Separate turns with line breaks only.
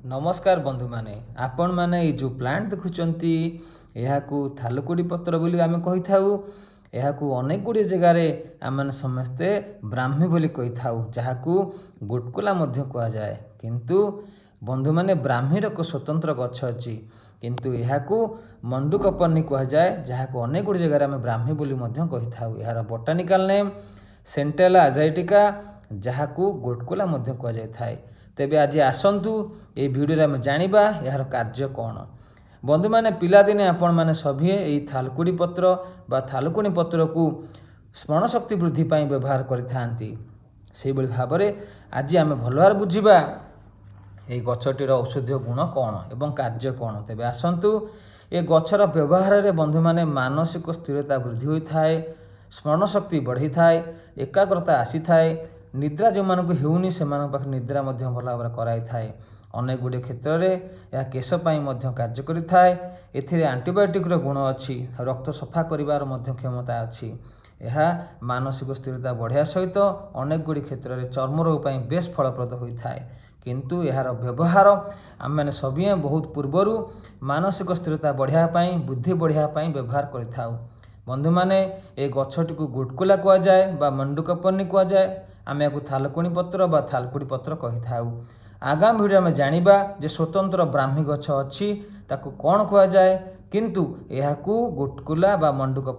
नमस्कार बंधु माने आपण माने ये जो प्लांट देखुचंती यहाकू थालकुड़ी पत्र बोली आमे कहि थाउ। यहाकू अनेक गुड़ी जगार आम समस्ते ब्राह्मी बोली कहि थाउ, जहाकू गुटकुला मध्य कहा जाए। किंतु बंधु माने ब्राह्मीर एक स्वतंत्र गछ अछि, किंतु यहाकू मंडुकपर्णी कहा जाए, जहाकू अनेक गुड़ी जगार आमे ब्राह्मी बोली मध्य कहि थाउ। यार बोटानिकल नेम सेंटेला अजाइटिका, जहाकू गुटकुला मध्य कहा जाए थाए। तेबे आज आसंतु ये भिडियो आम जानिबा यार कार्य कौन। बंधु माने पिलादिने आपण माने सभी यही थालकुड़ी पत्र बा थालकुणी पत्र को स्मरण शक्ति वृद्धि पाई व्यवहार करिथांती। सेहि भली भाबरे आज आम भल भाव बुझिबा ये गछटीर औषधीय गुण कौन एवं कार्य कौन। तेबे आसंतु ये गछर व्यवहार रे बंधु माने मानसिक स्थिरता वृद्धि होइथाए, स्मरण शक्ति बढ़ी थाए, एकाग्रता आसी थाए, निद्रा जो मानक हेउनी से पाखे निद्रा मध्य भल भाव कराई थाए। अनेक गुड़े क्षेत्र में यह केश पाई मध्य कार्य करिथाए। एथिरे एंटीबायोटिक गुण अच्छी, रक्त सफा करिवार मध्य क्षमता अच्छी। यह मानसिक स्थिरता बढ़िया सहित अनेक गुड़ी क्षेत्र में चर्म रोग पाई बेस फलप्रद होता है। किंतु यार व्यवहार आम मैंने सभी बहुत पूर्वर मानसिक स्थिरता बढ़िया पाई, बुद्धि बढ़िया पाई व्यवहार करिथाउ। बंधु माने ए गछटी को गुटकुला कहा जाए बा मंडुकपर्णी कहा जाए। आम या थालकुणी पत्र बा थालकुड़ी पत्र कहि थाउ। आगामी भिडियो में जानिबा जे स्वतंत्र ब्राह्मी गछ अच्छी ताकू कौन कहा जाए, किंतु यहाकू गुटकुला बा मंडुकपर्णी